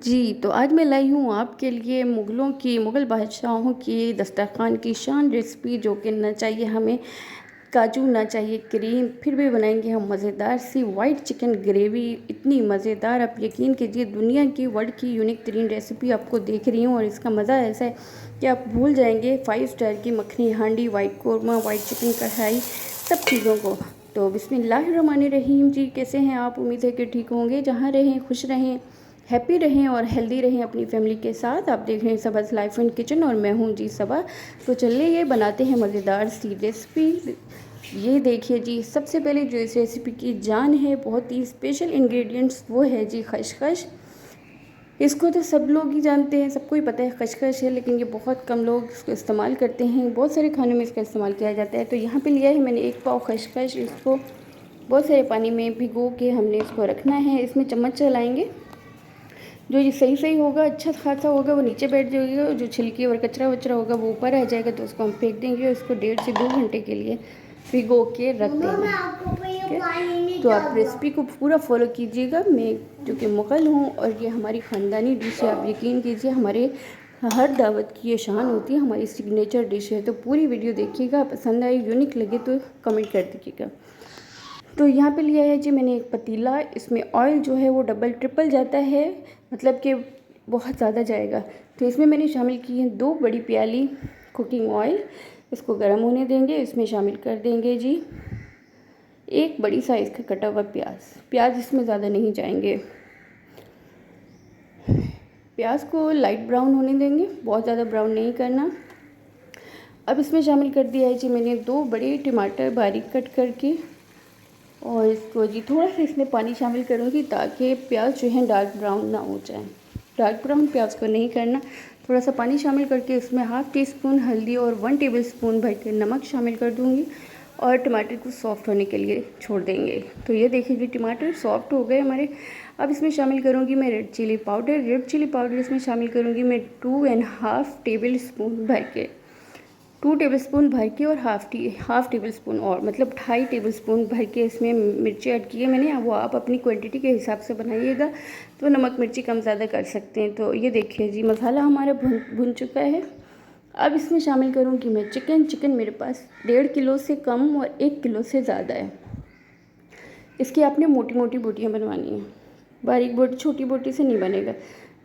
जी, तो आज मैं लाई हूँ आपके लिए मुग़ल बादशाहों की दस्तरख़्वान की शान रेसिपी, जो कि ना चाहिए हमें काजू, ना चाहिए क्रीम, फिर भी बनाएंगे हम मज़ेदार सी वाइट चिकन ग्रेवी। इतनी मज़ेदार, आप यकीन कीजिए, दुनिया की वर्ल्ड की यूनिक तरीन रेसिपी आपको देख रही हूँ और इसका मज़ा ऐसा है कि आप भूल जाएंगे 5 स्टार की मखनी हांडी, वाइट कोरमा, वाइट चिकन कढ़ाई, सब चीज़ों को। तो बिस्मिल्लाहिर्रहमानिर्रहीम जी, कैसे हैं आप? उम्मीद है कि ठीक होंगे। जहाँ रहें खुश रहें, हैप्पी रहें और हेल्दी रहें अपनी फैमिली के साथ। आप देख रहे हैं सबाज़ लाइफ एंड किचन और मैं हूं जी सबा। तो चलिए ये बनाते हैं मज़ेदार सी रेसिपी। ये देखिए जी, सबसे पहले जो इस रेसिपी की जान है, बहुत ही स्पेशल इंग्रेडिएंट्स, वो है जी खसखस। इसको तो सब लोग ही जानते हैं, सबको ही पता है खसखस है, लेकिन ये बहुत कम लोग इसको इस्तेमाल करते हैं। बहुत सारे खानों में इसका इस्तेमाल किया जाता है। तो यहाँ पे लिया है मैंने 1 पाव खसखस। इसको बहुत सारे पानी में भिगो के हमने इसको रखना है। इसमें चम्मच चलाएंगे, जो ये सही सही होगा, अच्छा खासा होगा, वो नीचे बैठ जाएगा। जो छिलकी और कचरा वचरा होगा वो ऊपर आ जाएगा, तो उसको हम फेंक देंगे और इसको 1.5 से 2 घंटे के लिए भिगो के रख देंगे। ठीक है, तो आप रेसिपी को पूरा फॉलो कीजिएगा। मैं जो कि मुग़ल हूँ और ये हमारी ख़ानदानी डिश है। आप यकीन कीजिए, हमारे हर दावत की ये शान होती है, हमारी सिग्नेचर डिश है। तो पूरी वीडियो देखिएगा, पसंद आए, यूनिक लगे तो कमेंट कर दीजिएगा। तो यहाँ पे लिया है जी मैंने एक पतीला। इसमें ऑयल जो है वो डबल ट्रिपल जाता है, मतलब कि बहुत ज़्यादा जाएगा। तो इसमें मैंने शामिल की है 2 बड़ी प्याली कुकिंग ऑयल। इसको गर्म होने देंगे। इसमें शामिल कर देंगे जी 1 बड़ी साइज़ का कटा हुआ प्याज इसमें ज़्यादा नहीं जाएंगे। प्याज को लाइट ब्राउन होने देंगे, बहुत ज़्यादा ब्राउन नहीं करना। अब इसमें शामिल कर दिया है जी मैंने 2 बड़े टमाटर बारीक कट करके, और इसको जी थोड़ा सा इसमें पानी शामिल करूँगी ताकि प्याज जो है डार्क ब्राउन ना हो जाए। डार्क ब्राउन प्याज को नहीं करना। थोड़ा सा पानी शामिल करके उसमें ½ टीस्पून हल्दी और 1 टेबलस्पून भर के नमक शामिल कर दूँगी और टमाटर को सॉफ्ट होने के लिए छोड़ देंगे। तो ये देखिए जी, टमाटर सॉफ्ट हो गए हमारे। अब इसमें शामिल करूँगी मैं रेड चिली पाउडर इसमें शामिल करूँगी मैं 2½ टेबलस्पून भर के, 2 टेबलस्पून भर के और हाफ़ टेबल स्पून, और मतलब 2.5 टेबलस्पून भर के इसमें मिर्ची ऐड की है मैंने। वो आप अपनी क्वांटिटी के हिसाब से बनाइएगा, तो नमक मिर्ची कम ज़्यादा कर सकते हैं। तो ये देखिए जी, मसाला हमारा भुन चुका है। अब इसमें शामिल करूँगी मैं चिकन मेरे पास 1.5 किलो से कम और 1 किलो से ज़्यादा है। इसकी आपने मोटी मोटी बोटियाँ बनवानी हैं, बारीक बोटी छोटी बोटी से नहीं बनेगा,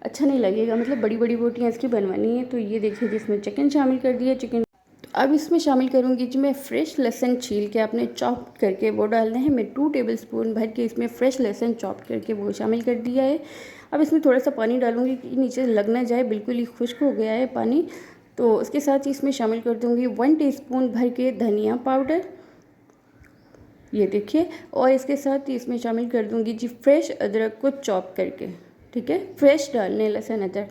अच्छा नहीं लगेगा, मतलब बड़ी बड़ी बोटियाँ इसकी बनवानी है। तो ये देखिए जी, इसमें चिकन शामिल कर दिया। अब इसमें शामिल करूँगी जी मैं फ्रेश लहसुन छील के आपने चॉप करके वो डालना है। मैं 2 टेबलस्पून भर के इसमें फ्रेश लहसुन चॉप करके वो शामिल कर दिया है। अब इसमें थोड़ा सा पानी डालूँगी कि नीचे लग ना जाए, बिल्कुल ही खुश्क हो गया है पानी। तो उसके साथ ही इसमें शामिल कर दूँगी 1 टीस्पून भर के धनिया पाउडर, ये देखिए। और इसके साथ ही इसमें शामिल कर दूँगी जी फ्रेश अदरक को चॉप करके। ठीक है, फ्रेश डालने लहसुन अदरक,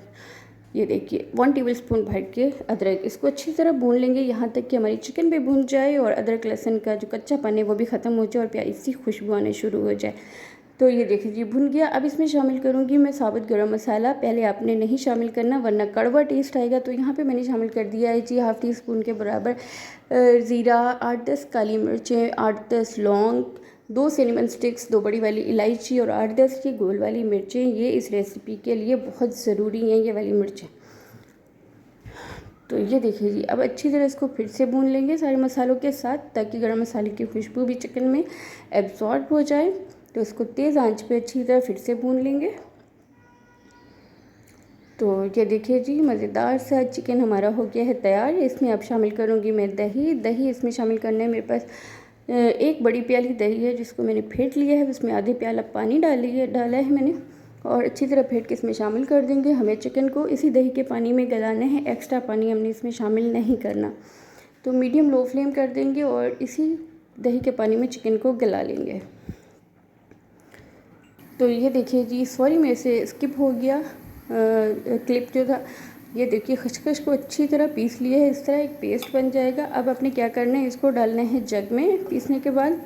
ये देखिए 1 टेबलस्पून भर के अदरक। इसको अच्छी तरह भून लेंगे यहाँ तक कि हमारी चिकन भी भून जाए और अदरक लहसुन का जो कच्चापन है वो भी ख़त्म हो जाए और प्यारी सी खुशबू आने शुरू हो जाए। तो ये देखिए जी, भुन गया। अब इसमें शामिल करूँगी मैं साबुत गरम मसाला। पहले आपने नहीं शामिल करना वरना कड़वा टेस्ट आएगा। तो यहाँ पे मैंने शामिल कर दिया है जी ½ टीस्पून के बराबर ज़ीरा, 8-10 काली मिर्चें, 8-10 लौंग, 2 सिनेमन स्टिक्स, 2 बड़ी वाली इलायची और 8-10 की गोल वाली मिर्चें। ये इस रेसिपी के लिए बहुत ज़रूरी हैं, ये वाली मिर्चें। तो ये देखिए जी, अब अच्छी तरह इसको फिर से भून लेंगे सारे मसालों के साथ, ताकि गरम मसाले की खुशबू भी चिकन में एब्जॉर्ब हो जाए। तो इसको तेज़ आंच पे अच्छी तरह फिर से भून लेंगे। तो ये देखिए जी, मज़ेदार सा चिकन हमारा हो गया है तैयार। इसमें अब शामिल करूँगी मैं दही इसमें शामिल करना है मेरे पास 1 बड़ी प्याली दही है, जिसको मैंने फेंट लिया है। उसमें आधे प्याला पानी डाला है मैंने, और अच्छी तरह फेंट के इसमें शामिल कर देंगे। हमें चिकन को इसी दही के पानी में गलाना है, एक्स्ट्रा पानी हमने इसमें शामिल नहीं करना। तो मीडियम लो फ्लेम कर देंगे और इसी दही के पानी में चिकन को गला लेंगे। तो ये देखिए जी, सॉरी मेरे से स्किप हो गया क्लिप जो था। ये देखिए, खसखस को अच्छी तरह पीस लिया है, इस तरह एक पेस्ट बन जाएगा। अब आपने क्या करना है, इसको डालना है जग में। पीसने के बाद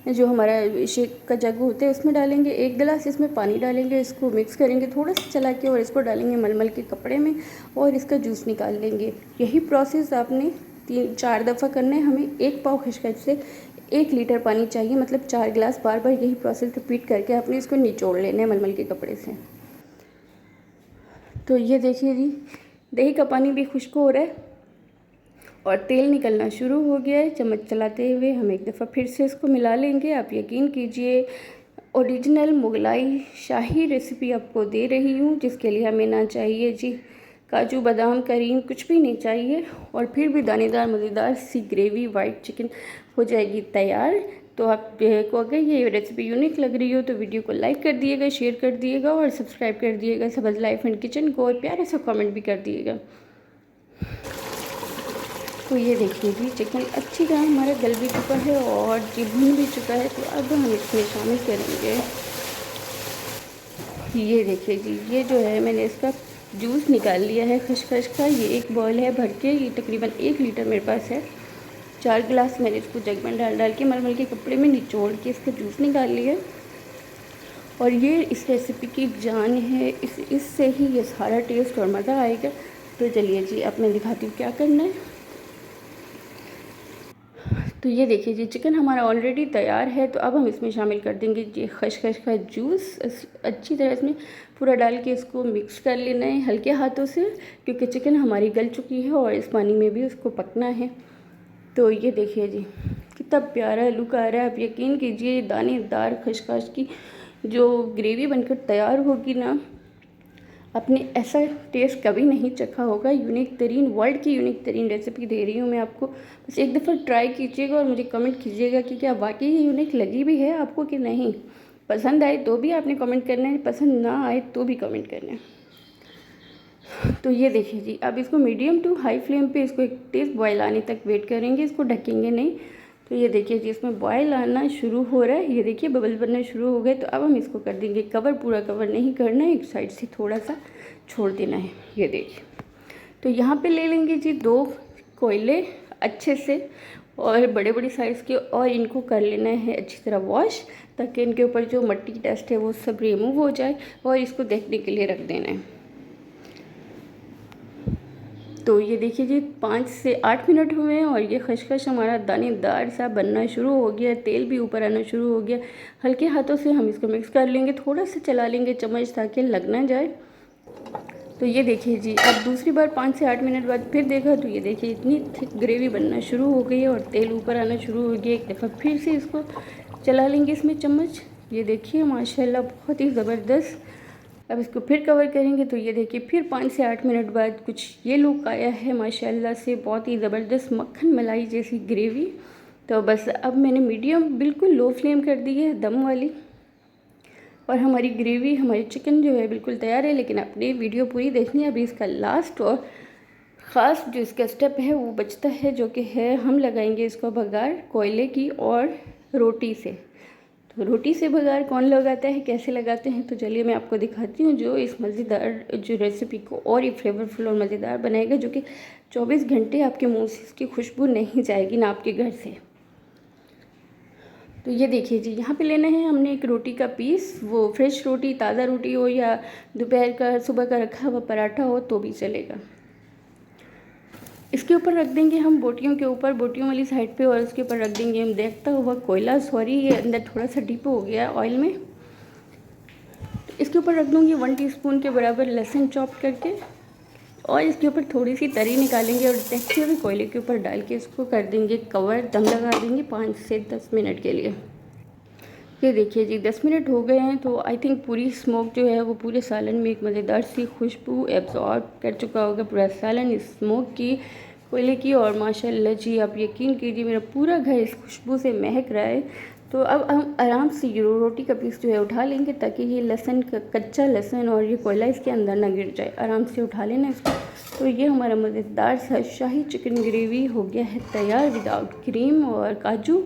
जो हमारा शेक का जग होता है उसमें डालेंगे। 1 गिलास इसमें पानी डालेंगे, इसको मिक्स करेंगे थोड़ा सा चला के, और इसको डालेंगे मलमल के कपड़े में और इसका जूस निकाल लेंगे। यही प्रोसेस आपने 3-4 दफ़ा करना है। हमें 1 पाव खसखस से 1 लीटर पानी चाहिए, मतलब 4 गिलास। बार बार यही प्रोसेस रिपीट करके आपने इसको निचोड़ लेना है मलमल के कपड़े से। तो ये देखिए जी, दही का पानी भी खुश्क हो रहा है और तेल निकलना शुरू हो गया है। चम्मच चलाते हुए हम एक दफ़ा फिर से इसको मिला लेंगे। आप यकीन कीजिए ओरिजिनल मुगलाई शाही रेसिपी आपको दे रही हूँ, जिसके लिए हमें ना चाहिए जी काजू बादाम करीम, कुछ भी नहीं चाहिए, और फिर भी दानेदार मज़ेदार सी ग्रेवी वाइट चिकन हो जाएगी तैयार। तो आपको अगर ये रेसिपी यूनिक लग रही हो तो वीडियो को लाइक कर दिएगा, शेयर कर दिएगा और सब्सक्राइब कर दिएगा सबज़ लाइफ एंड किचन को, और प्यारा सा कमेंट भी कर दिएगा। तो ये देखिए जी, चिकन अच्छी तरह हमारा गल भी चुका है और जी भून भी चुका है। तो अब हम इसमें शामिल करेंगे, ये देखिए जी, ये जो है मैंने इसका जूस निकाल लिया है खसखस का। ये एक बॉयल है भर के, ये तकरीबन 1 लीटर मेरे पास है। 4 गिलास मैंने इसको जग में डाल के मलमल के कपड़े में निचोड़ के इसका जूस निकाल लिया। और ये इस रेसिपी की जान है, इससे ही ये सारा टेस्ट और मज़ा आएगा। तो चलिए जी, अब मैं दिखाती हूँ क्या करना है। तो ये देखिए जी, चिकन हमारा ऑलरेडी तैयार है। तो अब हम इसमें शामिल कर देंगे ये खसखस का जूस। अच्छी तरह इसमें पूरा डाल के इसको मिक्स कर लेना है हल्के हाथों से, क्योंकि चिकन हमारी गल चुकी है और इस पानी में भी उसको पकना है। तो ये देखिए जी, कितना प्यारा लुक आ रहा है। आप यकीन कीजिए दानेदार खसखस की जो ग्रेवी बनकर तैयार होगी ना, आपने ऐसा टेस्ट कभी नहीं चखा होगा। यूनिक तरीन, वर्ल्ड की यूनिक तरीन रेसिपी दे रही हूँ मैं आपको। बस एक दफ़ा ट्राई कीजिएगा और मुझे कमेंट कीजिएगा कि क्या वाकई ये यूनिक लगी भी है आपको कि नहीं। पसंद आए तो भी आपने कमेंट करना है, पसंद ना आए तो भी कमेंट करना है। तो ये देखिए जी, अब इसको मीडियम टू हाई फ्लेम पे इसको एक तेज़ बॉयल आने तक वेट करेंगे, इसको ढकेंगे नहीं। तो ये देखिए जी, इसमें बॉयल आना शुरू हो रहा है, ये देखिए बबल बनना शुरू हो गए। तो अब हम इसको कर देंगे कवर, पूरा कवर नहीं करना है, एक साइड से थोड़ा सा छोड़ देना है। ये देखिए, तो यहाँ पे ले लेंगे जी 2 कोयले अच्छे से और बड़े बड़े साइज़ के, और इनको कर लेना है अच्छी तरह वॉश, ताकि इनके ऊपर जो मट्टी डस्ट है वो सब रिमूव हो जाए, और इसको देखने के लिए रख देना है। तो ये देखिए जी, 5 से 8 मिनट हुए हैं और ये खसखस हमारा दानेदार सा बनना शुरू हो गया, तेल भी ऊपर आना शुरू हो गया। हल्के हाथों से हम इसको मिक्स कर लेंगे, थोड़ा सा चला लेंगे चम्मच ताकि लग ना जाए। तो ये देखिए जी, अब दूसरी बार 5 से 8 मिनट बाद फिर देखा तो ये देखिए इतनी थिक ग्रेवी बनना शुरू हो गई है और तेल ऊपर आना शुरू हो गया। एक दफ़ा फिर से इसको चला लेंगे इसमें चम्मच। ये देखिए माशाल्लाह बहुत ही ज़बरदस्त। अब इसको फिर कवर करेंगे। तो ये देखिए फिर 5 से 8 मिनट बाद कुछ ये लुक आया है माशाल्लाह से, बहुत ही ज़बरदस्त मक्खन मलाई जैसी ग्रेवी। तो बस अब मैंने मीडियम बिल्कुल लो फ्लेम कर दी है दम वाली, और हमारी ग्रेवी, हमारी चिकन जो है बिल्कुल तैयार है। लेकिन अपनी वीडियो पूरी देखनी है। अभी इसका लास्ट और ख़ास जो इसका स्टेप है वो बचता है, जो कि है हम लगाएंगे इसको बघार कोयले की और रोटी से। तो रोटी से बघार कौन लगाता है, कैसे लगाते हैं, तो चलिए मैं आपको दिखाती हूँ, जो इस मज़ेदार जो रेसिपी को और ये फ्लेवरफुल और मज़ेदार बनाएगा, जो कि 24 घंटे आपके मुँह से इसकी खुशबू नहीं जाएगी ना आपके घर से। तो ये देखिए जी, यहाँ पे लेना है हमने एक रोटी का पीस, वो फ्रेश रोटी, ताज़ा रोटी हो या दोपहर का सुबह का रखा हुआ पराठा हो तो भी चलेगा। इसके ऊपर रख देंगे हम बोटियों के ऊपर, बोटियों वाली साइड पे, और उसके ऊपर रख देंगे हम देखता हुआ कोयला। सॉरी, ये अंदर थोड़ा सा डीप हो गया ऑयल में। तो इसके ऊपर रख दूँगी 1 टीस्पून के बराबर लहसुन चॉप करके, और इसके ऊपर थोड़ी सी तरी निकालेंगे और देखते हुए कोयले के ऊपर डाल के इसको कर देंगे कवर, दम लगा देंगे 5 से 10 मिनट के लिए। ये देखिए जी, 10 मिनट हो गए हैं। तो आई थिंक पूरी स्मोक जो है वो पूरे सालन में एक मज़ेदार सी खुशबू एब्जॉर्ब कर चुका होगा पूरा सालन इस स्मोक की, कोयले की। और माशाल्लाह जी, आप यकीन कीजिए मेरा पूरा घर इस खुशबू से महक रहा है। तो अब हम आराम से रोटी का पीस जो है उठा लेंगे, ताकि ये लहसुन कच्चा लहसुन और ये कोयला इसके अंदर ना गिर जाए। आराम से उठा लेना इसको। तो ये हमारा मज़ेदार सा शाही चिकन ग्रेवी हो गया है तैयार, विदाउट क्रीम और काजू।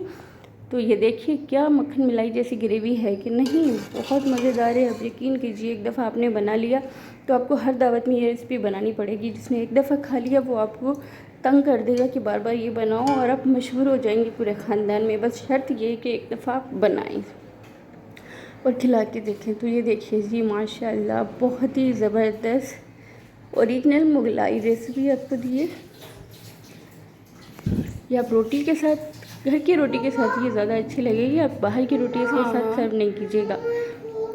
तो ये देखिए क्या मक्खन मलाई जैसी ग्रेवी है कि नहीं, बहुत मज़ेदार है। अब यकीन कीजिए एक दफ़ा आपने बना लिया तो आपको हर दावत में ये रेसिपी बनानी पड़ेगी। जिसने एक दफ़ा खा लिया वो आपको तंग कर देगा कि बार बार ये बनाओ, और आप मशहूर हो जाएंगे पूरे ख़ानदान में। बस शर्त ये कि एक दफ़ा आप बनाएं और खिला के देखें। तो ये देखिए जी, माशाल्लाह बहुत ही ज़बरदस्त ओरिजिनल मुगलाई रेसिपी आपको दी है। ये आप रोटी के साथ, घर की रोटी के साथ ये ज़्यादा अच्छी लगेगी। आप बाहर की रोटी इसके साथ सर्व नहीं कीजिएगा,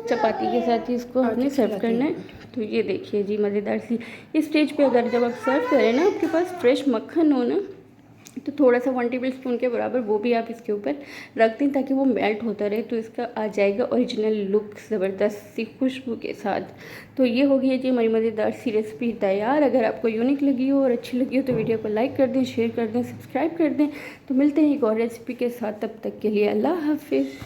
चपाती के साथ ही इसको आपने सर्व करना है। तो ये देखिए जी मज़ेदार सी। इस स्टेज पे अगर जब आप सर्व करें ना, आपके पास फ्रेश मक्खन हो ना, तो थोड़ा सा 1 टेबल स्पून के बराबर वो भी आप इसके ऊपर रख दें ताकि वो मेल्ट होता रहे, तो इसका आ जाएगा ओरिजिनल लुक ज़बरदस्त सी खुशबू के साथ। तो ये हो गई है जी हमारी मज़ेदार सी रेसिपी तैयार। अगर आपको यूनिक लगी हो और अच्छी लगी हो तो वीडियो को लाइक कर दें, शेयर कर दें, सब्सक्राइब कर दें। तो मिलते हैं एक और रेसिपी के साथ, तब तक के लिए अल्लाह हाफिज़।